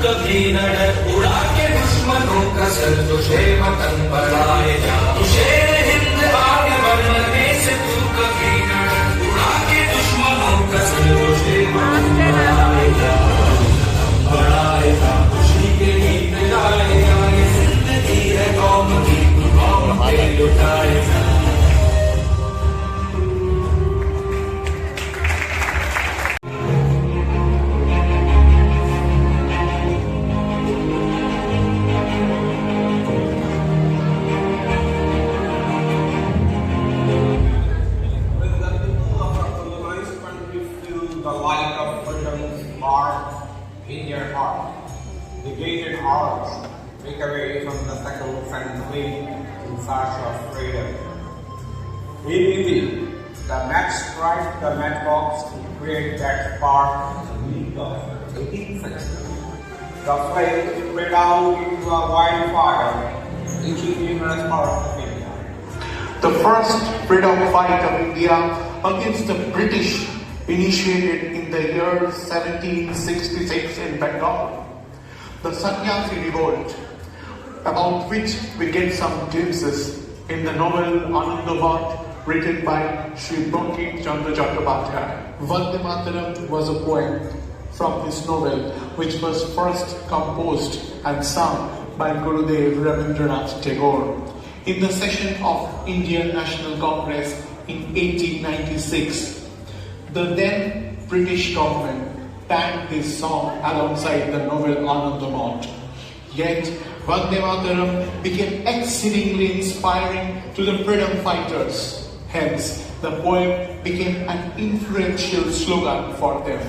कभी न डर, उड़ा के दुश्मनों का सर तुझे वतन बढ़ाए जा। तू शेर हिंद आगे बढ़ने से तू कभी न डर, उड़ा के दुश्मनों का सर तुझे वतन बढ़ाए जा। बढ़ाए जा, खुशी के गीत गाए जा, ये जिंदगी है कौम की, तू कौम पे लुटाए जा। The light of freedom are in your heart. The gated hearts break away from the shackles and flee in search of freedom. Indeed, the match strike the matchbox to create that spark in the week of 1860. The flame spread out into a wildfire, reaching numerous parts of India. The first freedom fight of India against the British initiated in the year 1766 in Bengal. The Sannyasi revolt, about which we get some glimpses in the novel Anandabad written by Sri Bankim Chandra Chattopadhyay. Vande Mataram was a poem from this novel which was first composed and sung by Gurudev Rabindranath Tagore in the session of Indian National Congress in 1896. The then British government banned this song alongside the novel Anandamot. Yet, Vande Mataram became exceedingly inspiring to the freedom fighters. Hence, the poem became an influential slogan for them.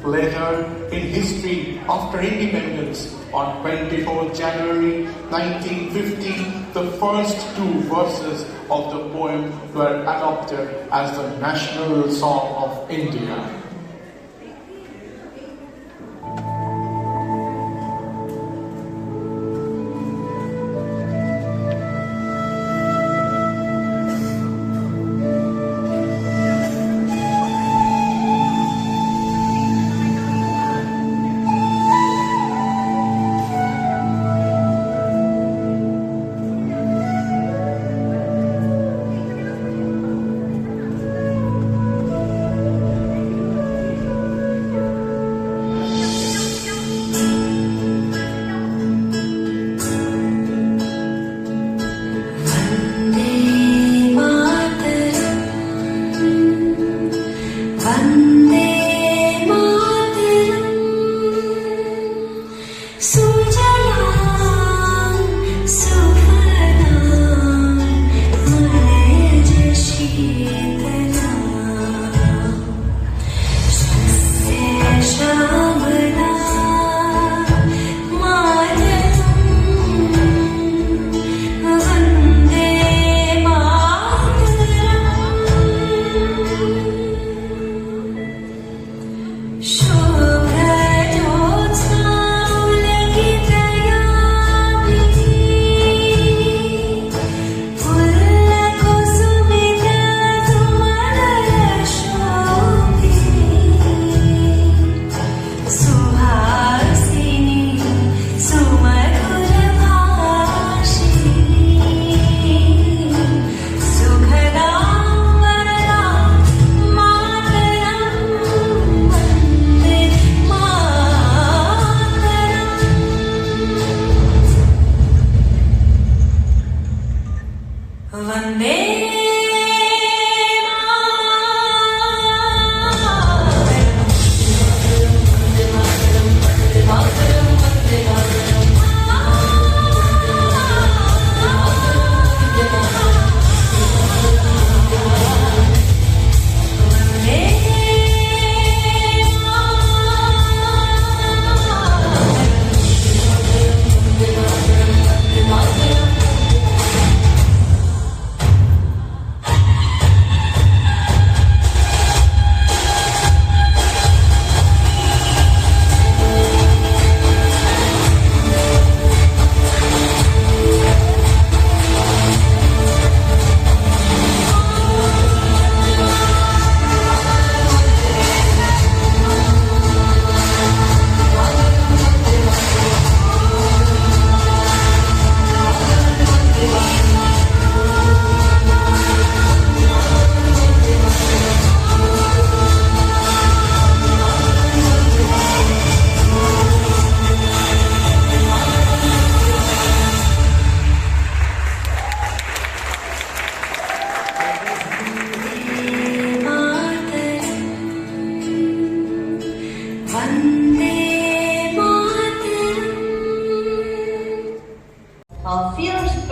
Later, in history, after independence, on 24 January 1950, the first two verses of the poem were adopted as the national song of India.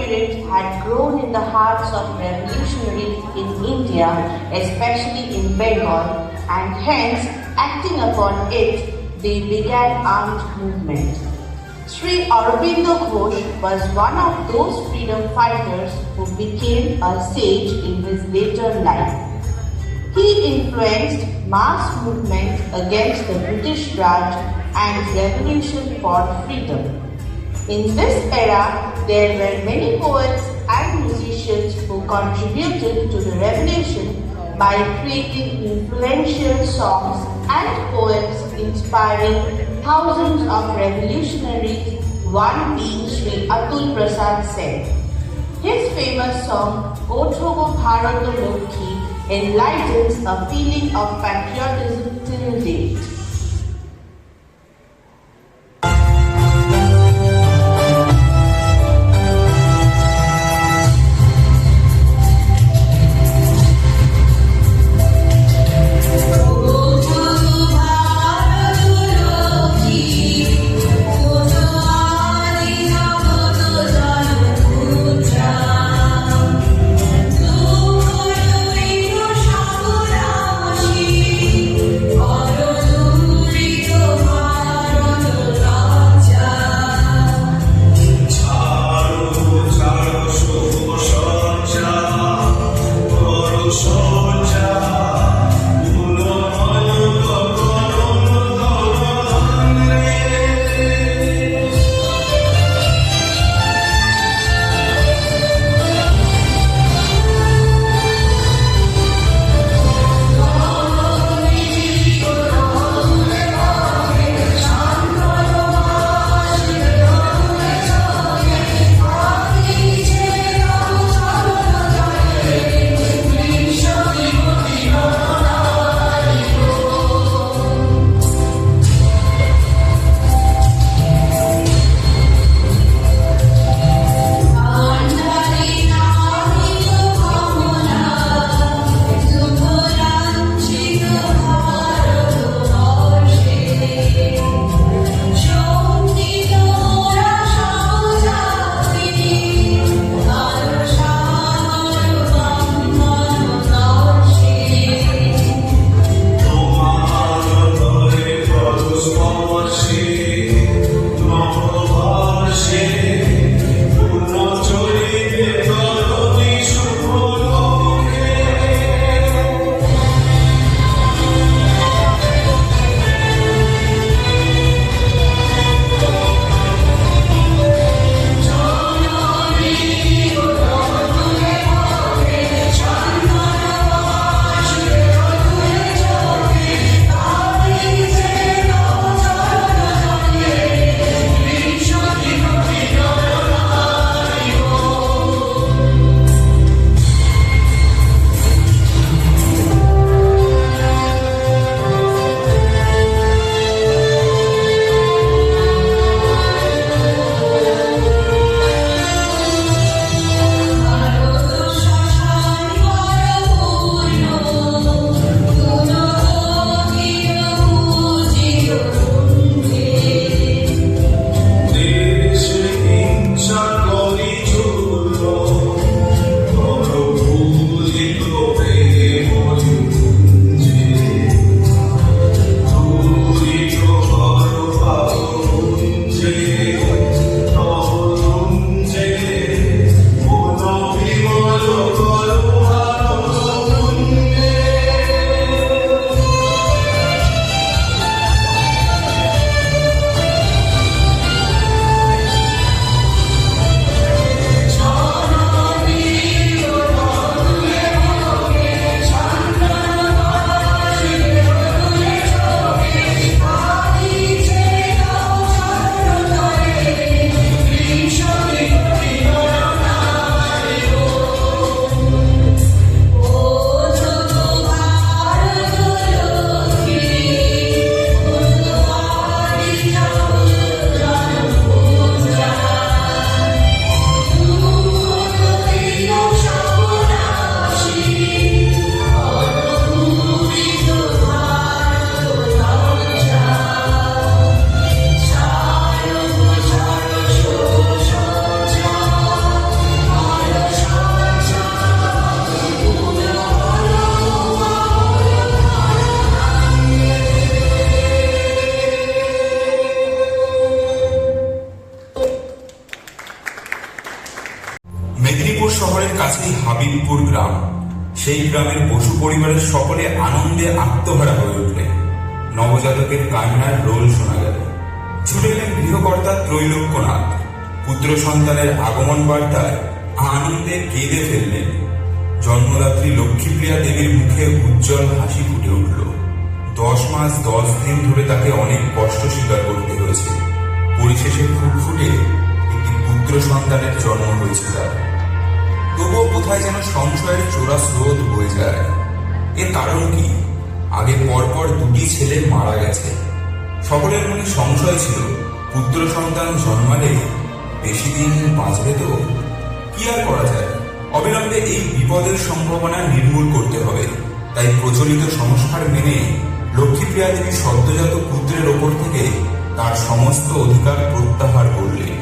spirit had grown in the hearts of revolutionaries in India, especially in Bengal, and hence, acting upon it, they began armed movement. Sri Aurobindo Ghosh was one of those freedom fighters who became a sage in his later life. He influenced mass movements against the British Raj and revolution for freedom. In this era, there were many poets and musicians who contributed to the revolution by creating influential songs and poems inspiring thousands of revolutionaries, one being Sri Atul Prasad Sen. His famous song, Othobo Bharata Lokhi, enlightens a feeling of patriotism till date. Thank you. কাছেই হাবিবপুর গ্রাম। সেই গ্রামের বসু পরিবারের সকলে আনন্দে আত্মহারা হয়ে উঠলেন। নবজাতকের কান্নার রোল শোনা গেল। ছুটে এলেন গৃহকর্তা ত্রৈলোক্যনাথ। পুত্র সন্তানের আগমন বার্তায় আনন্দে কেঁদে ফেললেন। জন্মদাত্রী লক্ষ্মীপ্রিয়া দেবীর মুখে উজ্জ্বল হাসি ফুটে উঠল। 10 মাস 10 দিন ধরে তাকে অনেক কষ্ট স্বীকার করতে হয়েছে। পরিশেষে ফুটফুটে একটি পুত্র সন্তানের জন্ম হয়েছে তার। তবুও কোথায় যেন সংশয়ের চোরা স্রোত বয়ে যায়। এর কারণ কি? আগে পরপর 2টি ছেলে মারা গেছে। সকলের মনে সংশয় ছিল, পুত্র সন্তান জন্মালে বেশি দিন বাঁচবে তো? কি আর করা যায়? অবিলম্বে এই বিপদের সম্ভাবনা নির্মূল করতে হবে। তাই প্রচলিত সংস্কার মেনে লক্ষ্মীপ্রিয়া দেবী সদ্যজাত পুত্রের ওপর থেকে তার সমস্ত অধিকার প্রত্যাহার করলেন।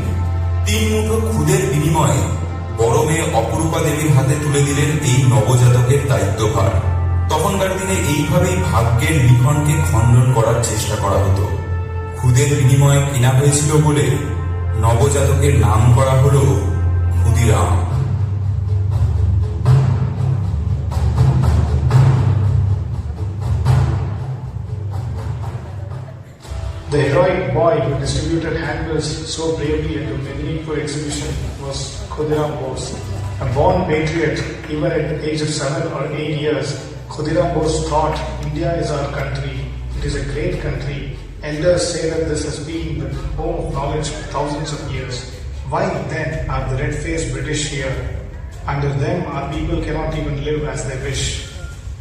3 মুঠো খুদের বিনিময়ে বড় মেয়ে অপরূপা দেবীর হাতে তুলে দিলেন এই নবজাতকের দায়িত্বভার। তখনকার দিনে এইভাবেই ভাগ্যের লিখনকে খণ্ডন করার চেষ্টা করা হতো। খুদের বিনিময়ে কেনা হয়েছিল বলে নবজাতকের নাম করা হলো Khudiram. The heroic boy who distributed handbills so bravely at the Medinipur exhibition was Khudiram Bose. A born patriot, even at the age of 7 or 8 years, Khudiram Bose thought, India is our country. It is a great country. Elders say that this has been the home of knowledge for thousands of years. Why then are the red-faced British here? Under them, our people cannot even live as they wish.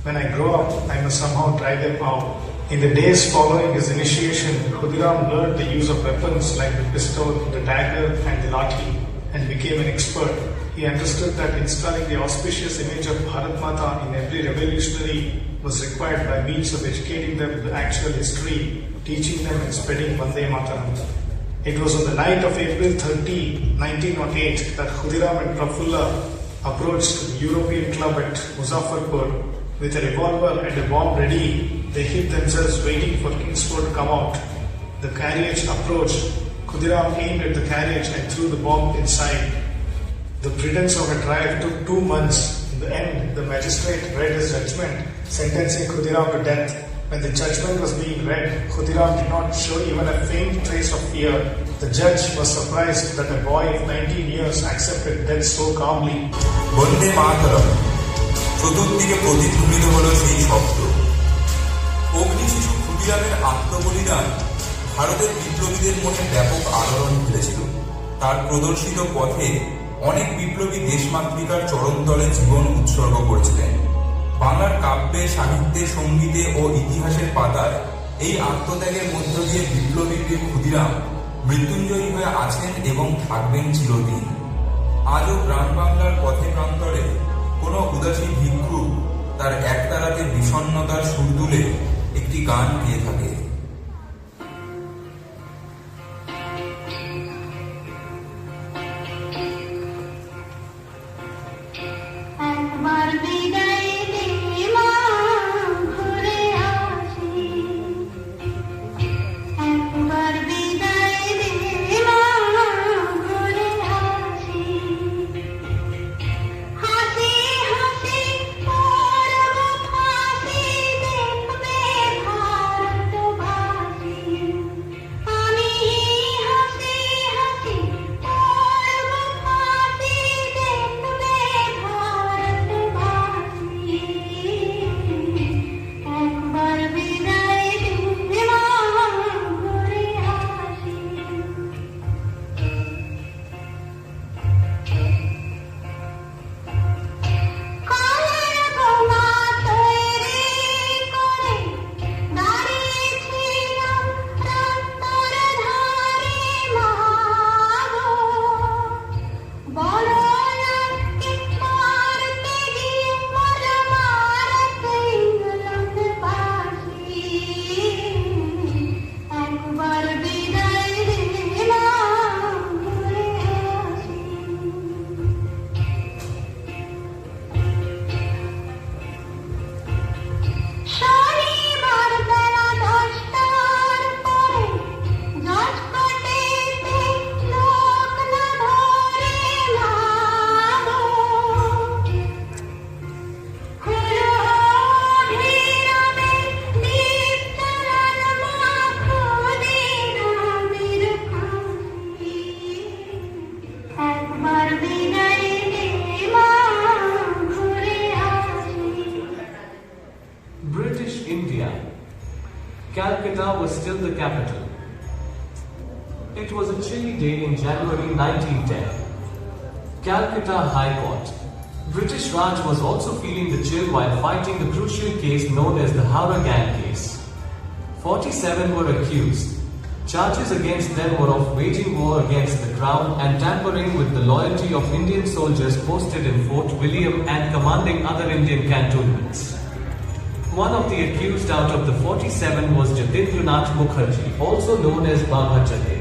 When I grow up, I must somehow drive them out. In the days following his initiation, Khudiram learned the use of weapons like the pistol, the dagger and the lathi and became an expert. He understood that installing the auspicious image of Bharat Mata in every revolutionary was required by means of educating them with actual history, teaching them and spreading Vande Mataram. It was on the night of April 30, 1908 that Khudiram and Prafulla approached the European club at Muzaffarpur. With a revolver and a bomb ready, they hid themselves waiting for Kingsford to come out. The carriage approached. Khudiram aimed at the carriage and threw the bomb inside. The pretense of a trial took 2 months. In the end, the magistrate read his judgment, sentencing Khudiram to death. When the judgment was being read, Khudiram did not show even a faint trace of fear. The judge was surprised that a boy of 19 years accepted death so calmly. বন্দে মাতরম। চতুর্দিকে প্রতিধ্বনিত হল সেই শব্দ। অগ্নি শিশু ক্ষুদিরামের আত্মবলিদান ভারতের বিপ্লবীদের মনে ব্যাপক আলোড়ন ফেলেছিল। তার প্রদর্শিত পথে অনেক বিপ্লবী দেশমাতৃকার চরণতলে জীবন উৎসর্গ করেছিলেন। বাংলার কাব্যে, সাহিত্যে, সঙ্গীতে ও ইতিহাসের পাতায় এই আত্মত্যাগের মধ্য দিয়ে বিপ্লবী বীর ক্ষুদিরাম মৃত্যুঞ্জয়ী হয়ে আছেন এবং থাকবেন চিরদিন। আজও গ্রাম বাংলার পথে প্রান্তরে কোনো উদাসী ভিক্ষুক তার একতারাতে বিষণ্ণতার সুর তুলে একটি গান গেয়ে থাকে। the capital. It was a chilly day in January 1910. Calcutta High Court. British Raj was also feeling the chill while fighting the crucial case known as the Howrah Gang case. 47 were accused. Charges against them were of waging war against the crown and tampering with the loyalty of Indian soldiers posted in Fort William and commanding other Indian cantonments. One of the accused out of the 47 was Jatindranath Mukherjee, also known as Baba Jate,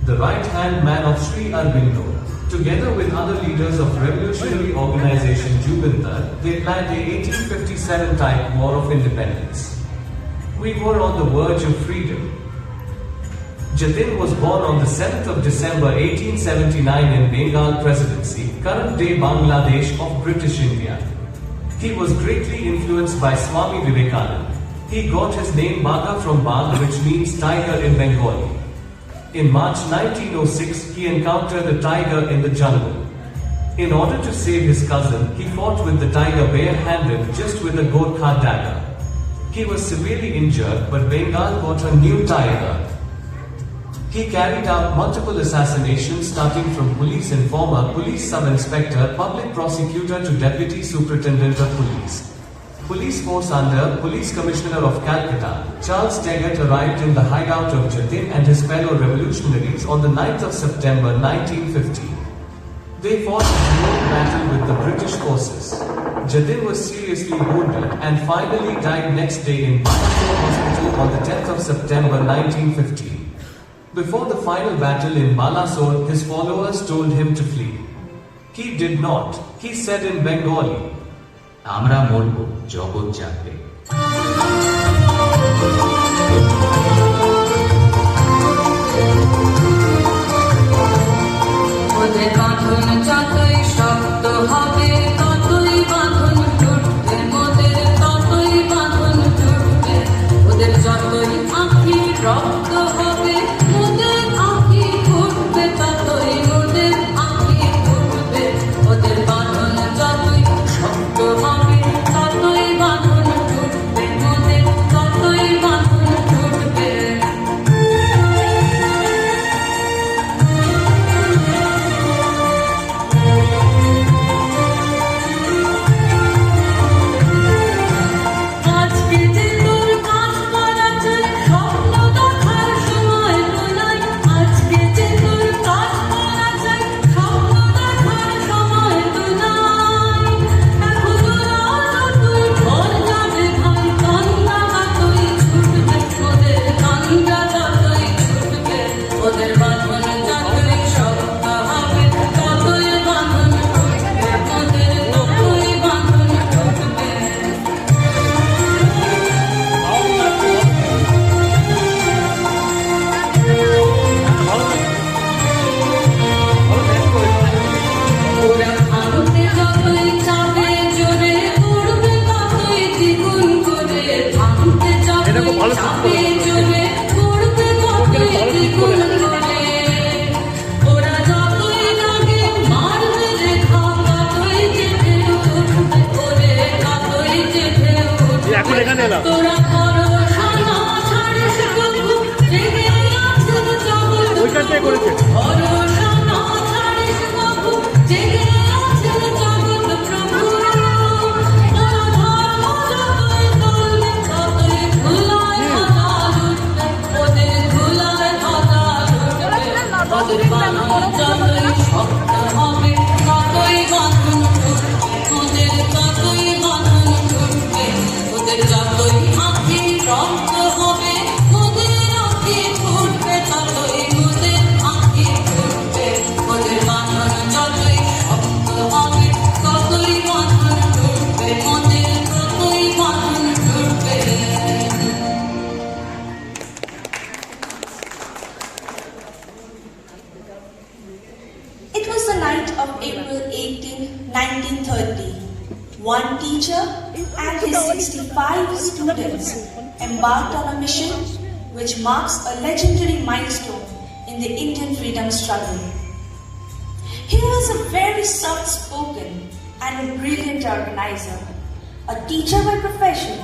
the right-hand man of Sri Aurobindo. Together with other leaders of revolutionary organization Jubintar, they planned a 1857 type war of independence. We were on the verge of freedom. Jatin was born on the 7th of December 1879 in Bengal Presidency, current-day Bangladesh of British India. He was greatly influenced by Swami Vivekananda. He got his name Bagha from Bagh, which means tiger in Bengali. In March 1906, he encountered a tiger in the jungle. In order to save his cousin, he fought with the tiger bare-handed, just with a Gorkha dagger. He was severely injured, but Bengal got a new tiger. He carried out multiple assassinations starting from police informer, police sub-inspector, public prosecutor to deputy superintendent of police. Police force under Police Commissioner of Calcutta, Charles Teggett arrived in the hideout of Jatin and his fellow revolutionaries on the 9th of September 1950. They fought a long battle with the British forces. Jatin was seriously wounded and finally died next day in Balasore Hospital on the 10th of September 1950. Before the final battle in Balasore, his followers told him to flee. He did not. He said in Bengali, আমরা মরব, জগৎ জাগবে। ওদের বাঁধন যতই শক্ত হবে ততই বাঁধন টুটবে, ওদের ততই বাঁধন টুটবে। ওদের যতই আঁখি রক্ত হবে ওদের আঁখি ফুটবে, ততই ওদের আঁখি ফুটবে। ওদের বাঁধন যতই শক্ত হবে ততই বাঁধন টুটবে, ওদের ততই বাঁধন টুটবে। আজকে যে তোর কাজ করা চাই স্বপ্ন দেখার সময় তো নাই, আজকে যে তোর কাজ করা চাই স্বপ্ন দেখার সময় তো নাই। এখন তোরা যতই ঢল যাবে ভাই কান্দা ততই ছুটবে, ওদের কান্দা ততই ছুটবে। ওদের বাঁধন যতই শক্ত হবে ততই বাঁধন টুটবে, ওদের ততই বাঁধন টুটবে। ওরা ভাঙতে যতই চাবে জোরে পড়বে ততই দ্বিগুণ করে, ভাঙতে যতই চাবে জোরে পড়বে ততই দ্বিগুণ করে। ওরা যতই লাগে মারবে রেখা ততই জেগে উঠবে, ওরে ততই জেগে উঠবে। তোরা ভরসা না ছাড়িস প্রভু, জেগে আছেন জগৎ প্রভু। ভরসা না ছাড়িস প্রভু, জেগে আছেন জগৎ প্রভু। তোরা ধর্ম যতই তুলবে ততই ধুলায় ধরা উঠবে, ওদের ধুলায় ধরা উঠবে। ওদের বাঁধন যতই শক্ত হবে ততই বাঁধন টুটবে, ওদের ততই বাঁধন টুটবে। ওদের যতই আঁখি রক্ত হবে ওদের আঁখি ফুটবে, ততই ওদের আঁখি ফুটবে। ওদের বাঁধন যতই শক্ত হবে ততই বাঁধন টুটবে, ওদের ততই বাঁধন টুটবে। It was the night of April 18, 1930. One teacher and his 65 students embarked on a mission which marks a legendary milestone in the Indian freedom struggle. He was a very soft-spoken and a brilliant organizer, a teacher by profession,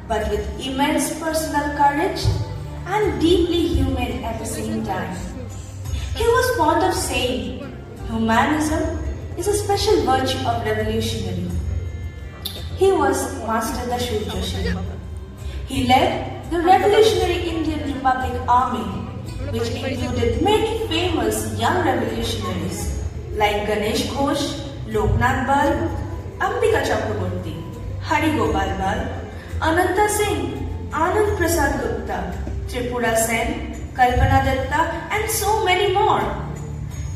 but with immense personal courage and deeply human at the same time. He was fond of saying, humanism is a special virtue of revolutionary. He was Master Dashut Joshi. He led the Revolutionary Indian Republic Army, which included many famous young revolutionaries like Ganesh Ghosh, Loknath Bal, Ambika Chakraborty, Hari Gopal Bal, Ananta Singh, Anand Prasad Gupta, Tripura Sen, Kalpana Datta, and so many more.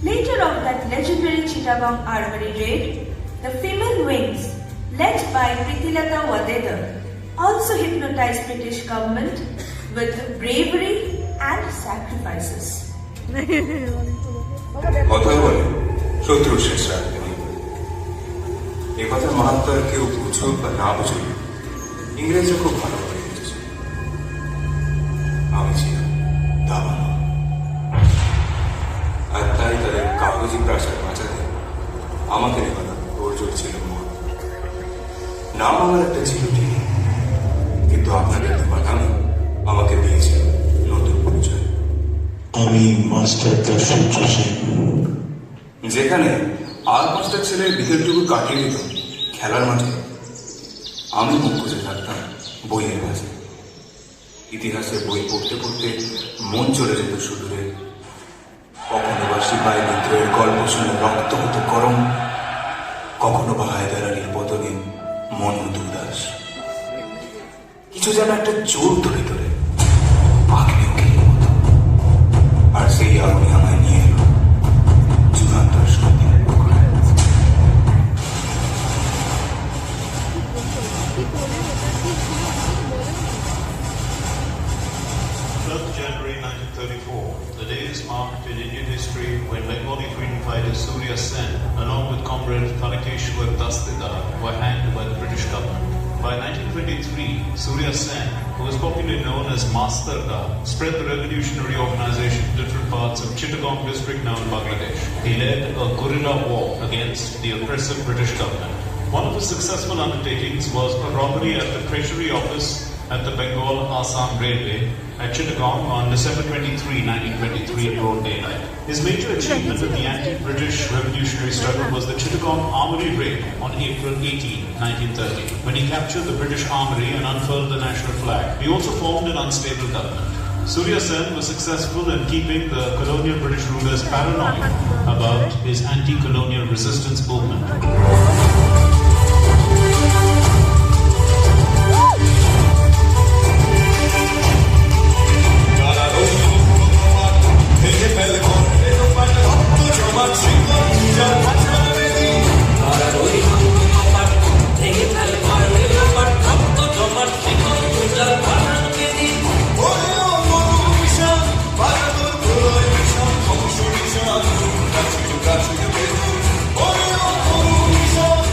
Later of that legendary Chittagong Armory raid, the female wings, led by Pritilata Wadedar, also hypnotized British government with bravery and sacrifices. কথায় বলে শত্রু শেষ রাখতে নেই। এ কথার মাহাত্ম আর কেউ বুঝুক বা না বুঝুক, ইংরেজরা খুব ভালো করে বুঝেছে। আমি ছিলাম দাবানো, আর তাই তাদের কাগজি প্রাসাদ বাঁচাতে আমাকে নেওয়া তোড়জোড় ছিল। নাম আমার একটা ছিল ঠিক, কিন্তু আপনাদের বানানো আমাকে দিয়েছিল নতুন পরিচয়। আমি মাস্টার দর্শন যোশী। যেখানে আর পাঁচটা ছেলে বিকেলটুকু কাটিয়ে দিত খেলার মাঠে, আমি মুখ খুঁজে থাকতাম বইয়ের কাছে। ইতিহাসের বই পড়তে পড়তে মন চলে যেত সুদূরে। কখনো বা সিপাহী বিদ্রোহের গল্প শুনে রক্ত হতো গরম, কখনো বা হায়দার আলীর পতনে মন হতো উদাস। কিছু যেন একটা জোর ধরে ধরে আগ্নেয়গিরির মতো, আর সেই আগুনে আমায় নিয়ে এলো যুগান্তর সন্ধিনের পুকুরে। 12th January 1934, the day is marked in Indian history when Bengali freedom fighter Surya Sen, along with comrade Tharakeshwar Dastidar, were hanged by the British government. By 1923, Surya Sen, who was popularly known as Master Da, spread the revolutionary organization to different parts of Chittagong district now in Bangladesh. He led a guerrilla war against the oppressive British government. One of his successful undertakings was a robbery at the Treasury Office at the Bengal Assam Railway at Chittagong on December 23, 1923 in broad daylight. His major achievement in the anti-British revolutionary struggle was the Chittagong Armory raid on April 18, 1930, when he captured the British Armory and unfurled the national flag. He also formed an unstable government. Surya Sen was successful in keeping the colonial British rulers paranoid about his anti-colonial resistance movement. Oh,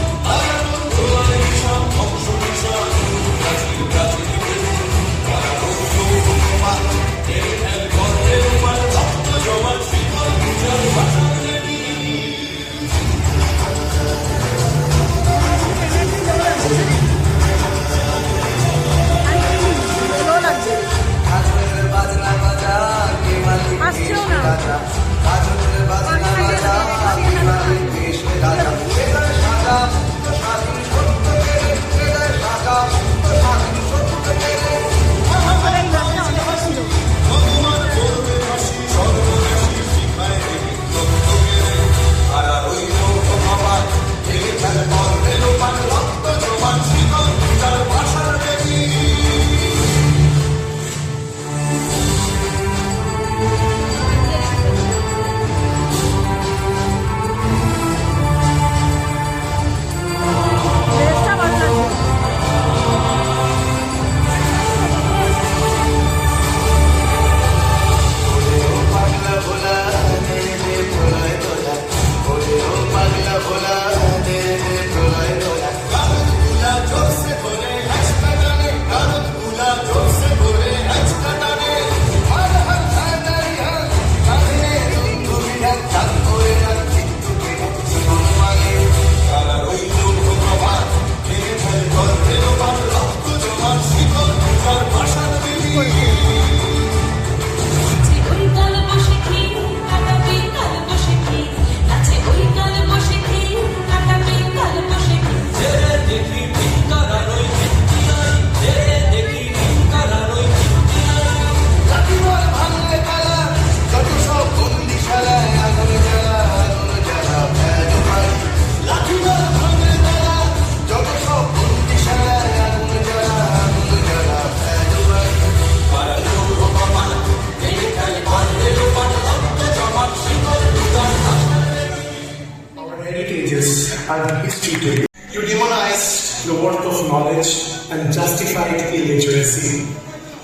have history to you. You demonized the worth of knowledge and justified illiteracy.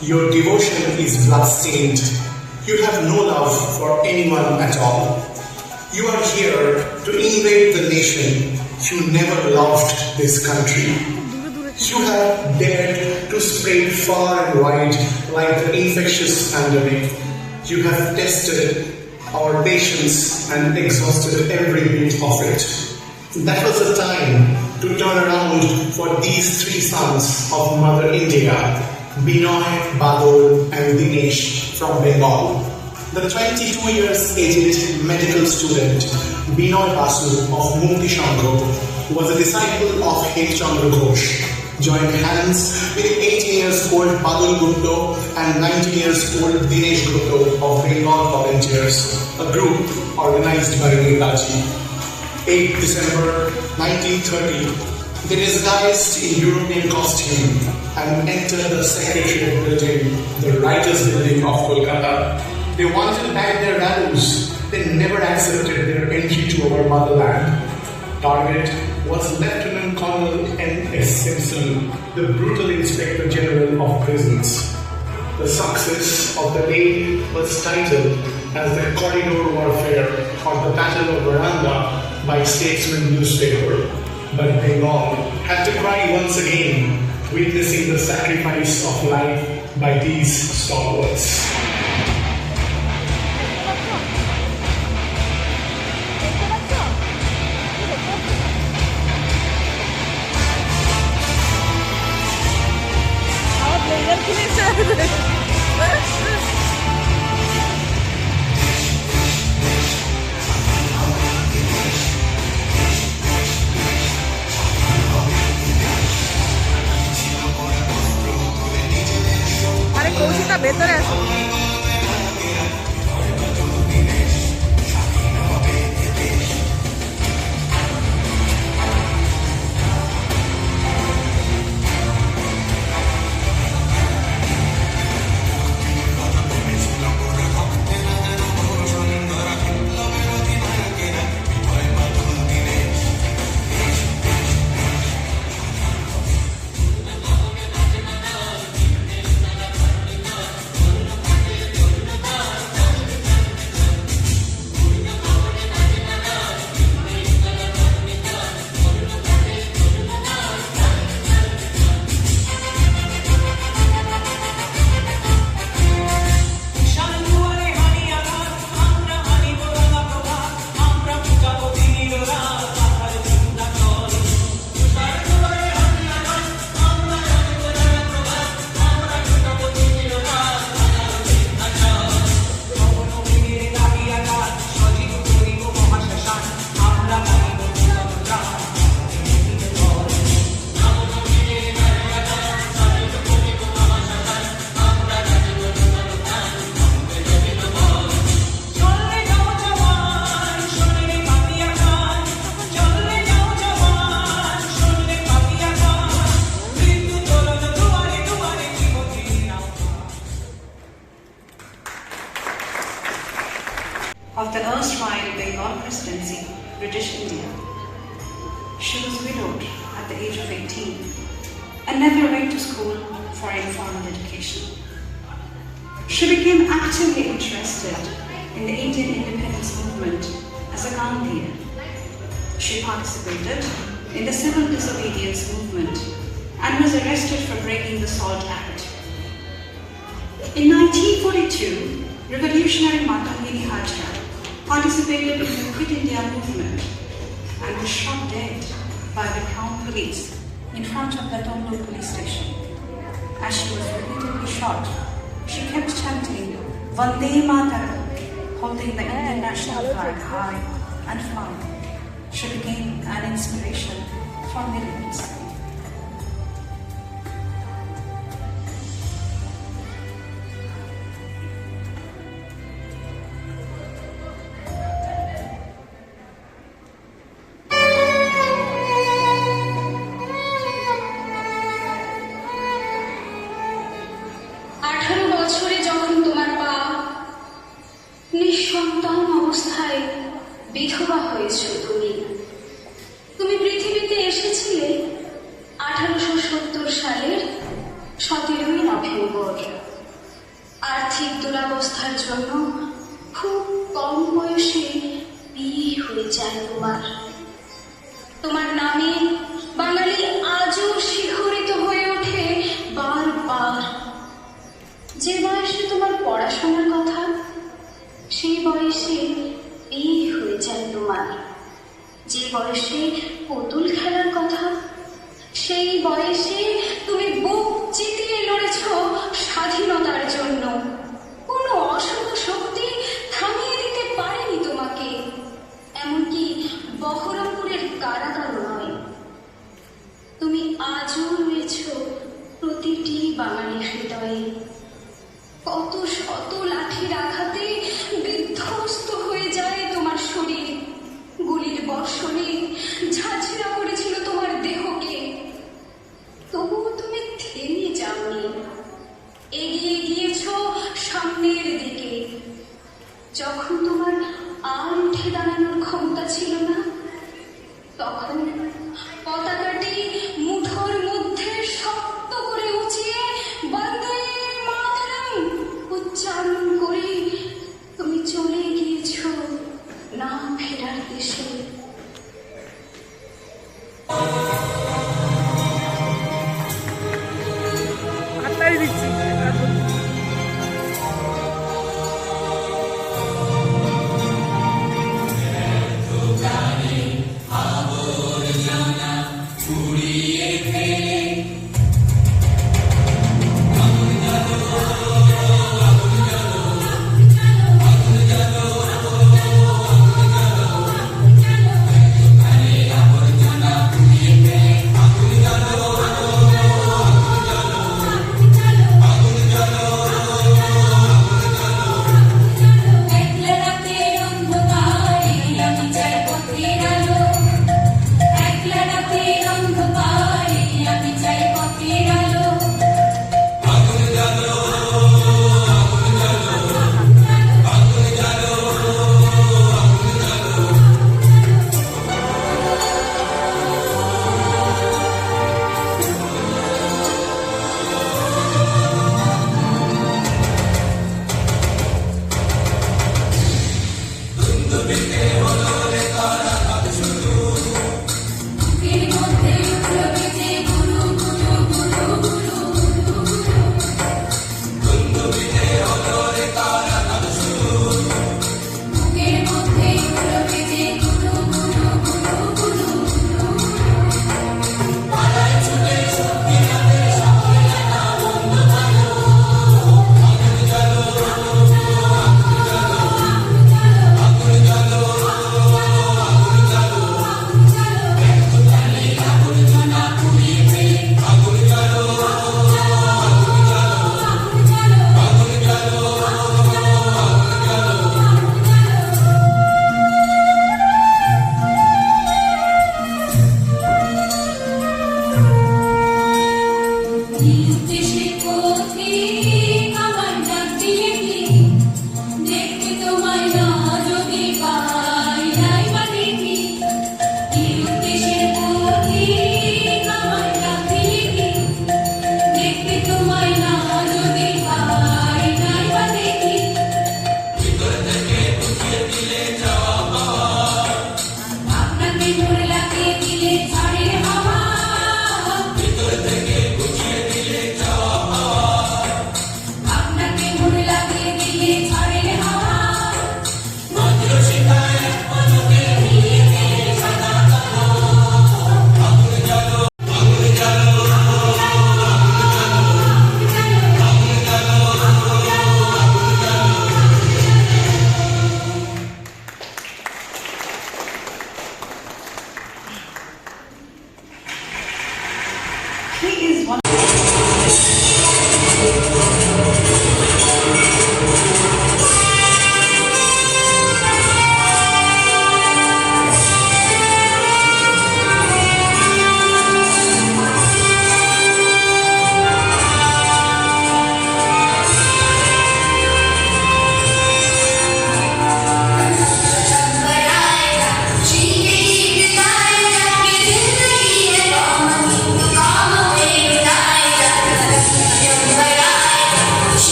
Your devotion is blood-stained. You have no love for anyone at all. You are here to invade the nation. You never loved this country. You have dared to spread far and wide like the infectious pandemic. You have tested our patience and exhausted every bit of it. That was the time to turn around for these three sons of Mother India, Binoy, Badol and Dinesh from Bengal. The 22 years aged medical student Binoy Basu of Mukti Sangho was a disciple of H. Chandra Ghosh, joined hands with 18 years old Badal Gupta and 19 years old Dinesh Gupta of Bengal Volunteers, a group organized by Netaji. 8 December 1930, they disguised in European costume and entered the Secretariat building, the Writers' Building of Kolkata. They wanted back their values. They never accepted their entry to our motherland. Target was Lieutenant Colonel N.S. Simpson, the brutal Inspector General of Prisons. The success of the day was titled as the Corridor Warfare or the Battle of Varanga by Statesman newspaper. But Bengal had to cry once again, witnessing the sacrifice of life by these stalwarts. আরে কৌশিকটা ভেতরে আছে। Of the erstwhile Bengal presidency, British India. She was widowed at the age of 18 and never went to school for any formal education. She became actively interested in the Indian independence movement as a Gandhian. She participated in the civil disobedience movement and was arrested for breaking the SALT Act. In 1942, revolutionary Matangini Hajra participated in the Quit India movement and was shot dead by the Crown Police in front of the Tonglu police station. As she was repeatedly shot, she kept chanting Vande Mataram, holding the Indian national flag high and flying. She became an inspiration for millions. নিঃসন্তান অবস্থায় বিধবা হয়েছ তুমি, তুমি পৃথিবীতে এসেছিলে 1870 সালের 17ই November. আর্থিক দুরবস্থার জন্য খুব কম বয়সে বিয়ে হয়ে যায় তোমার। তোমার নামে বাঙালি আজও শিহরিত হয়ে ওঠে বারবার। যে বয়সে তোমার পড়াশোনার কথা, সেই বয়সে বিয়ে হয়ে যায় তোমার। যে বয়সে পুতুল খেলার কথা, সেই বয়সে তুমি বুক চিতিয়ে লড়েছ স্বাধীনতার জন্য। কোনো অশুভ শক্তি থামিয়ে দিতে পারেনি তোমাকে, এমনকি বহরমপুরের কারাগার নয়। তুমি আজও রয়েছ প্রতিটি বাঙালির হৃদয়ে। কত শত লাঠির আঘাতে বিধ্বস্ত হয়ে যায় তোমার শরীর। গুলির বর্ষণে ঝাঁঝরা করেছিল তোমার দেহকে, তবুও তুমি থেমে যাওনি। এগিয়ে গিয়েছ সামনের দিকে। যখন তোমার আর উঠে দাঁড়ানোর ক্ষমতা ছিল না, তখন পতাকাটি মুঠোর মধ্যে শক্ত করে উঁচিয়ে বন্দে মাতরম উচ্চারণ করে তুমি চলে গিয়েছ না ফেরার দেশে।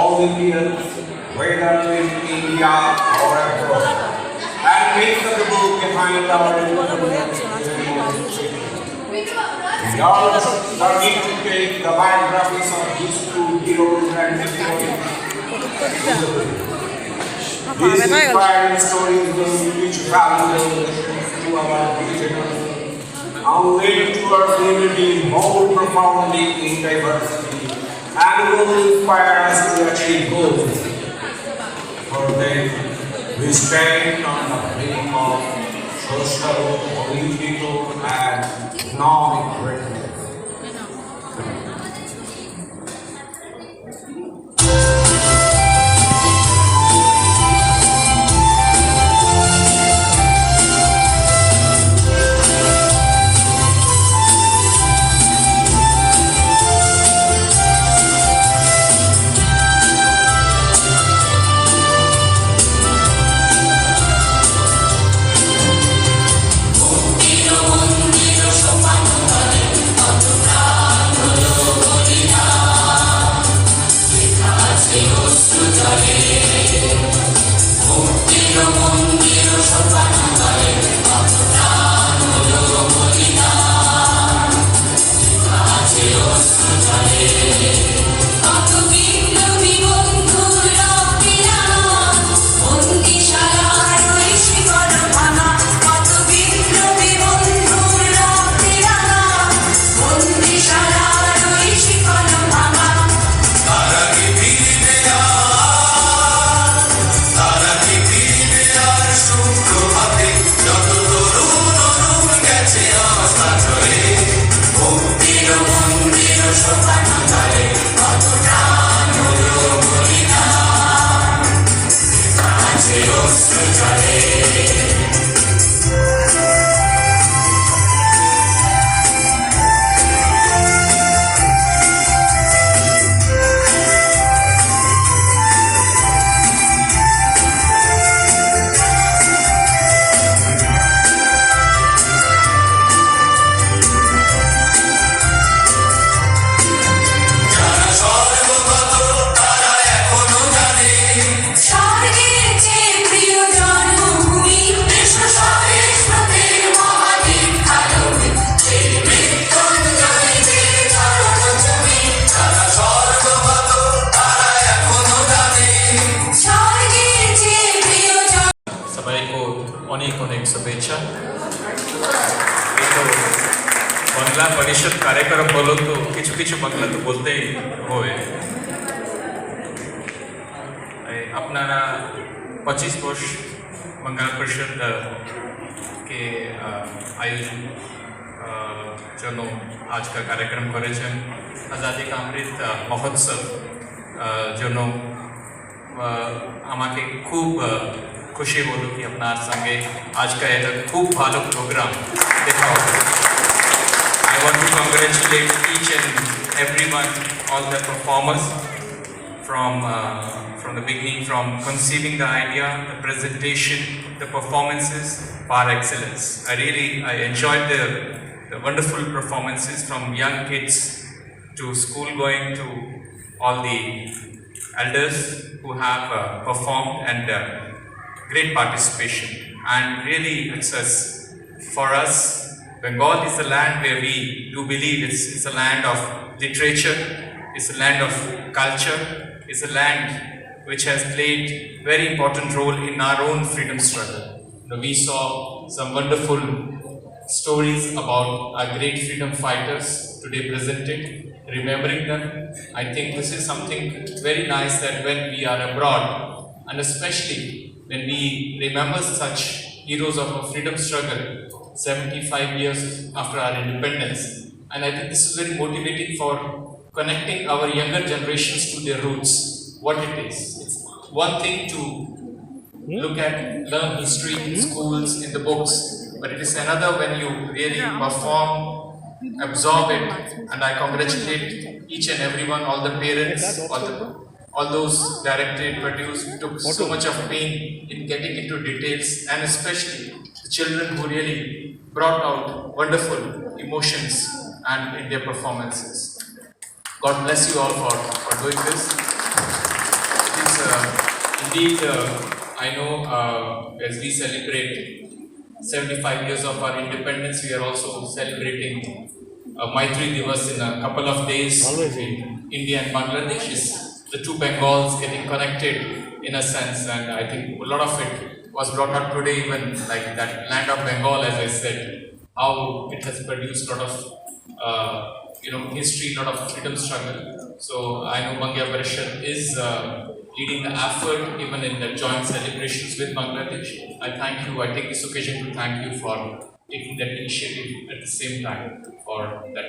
all Indians, whether in India or abroad, and make the people behind our we are starting to take the biographies of these two heroes and heroines. These inspiring stories will teach valuable lessons to our children and lead to our community more profoundly in diversity and will inspire us to achieve goals. For them, we stand on the brink of social, political, and economic greatness. शुभेच्छा বাংলা পরিষদ कार्यक्रम बोलो तो কিছু কিছু বাংলা তো বলতেই হবে আপনারা 25 वर्ष बांग्ला परिषद के आयोजन जनो आज का कार्यक्रम करेছেন आज़ादी का अमृत महोत्सव जनो আমাকে খুব खुशी হলো कि আপনার সঙ্গে आज का এটা খুব ভালো প্রোগ্রাম দেখা হলো I want to congratulate each and everyone, all the performers from the beginning, from conceiving the idea, the presentation, the performances, par excellence. I enjoyed the wonderful performances from young kids to school going to all the elders who have performed and great participation. And really for us, Bengal is a land where we do believe it's a land of literature, it's a land of culture, it's a land which has played very important role in our own freedom struggle. We saw some wonderful stories about our great freedom fighters today presented, remembering them. I think this is something very nice that when we are abroad, and especially when we remember such heroes of our freedom struggle 75 years after our independence, and I think this is very motivating for connecting our younger generations to their roots, what it is. It's one thing to learn history in schools, in the books, but it is another when you really perform, absorb it, and I congratulate each and everyone, all the parents, all those directed, produced, took so much of pain in getting into details, and especially the children who really brought out wonderful emotions and in their performances. God bless you all for doing this. Indeed, I know as we celebrate 75 years of our independence, we are also celebrating Maitri Divas in a couple of days between India and Bangladesh. Is the two Bengals getting connected in a sense, and I think a lot of it was brought up today, even like that land of Bengal, as I said, how it has produced a lot of history, a lot of freedom struggle. So I know Bangya Parishad is leading the effort even in the joint celebrations with Bangladesh. I thank you. I take this occasion to thank you for taking that initiative at the same time for that.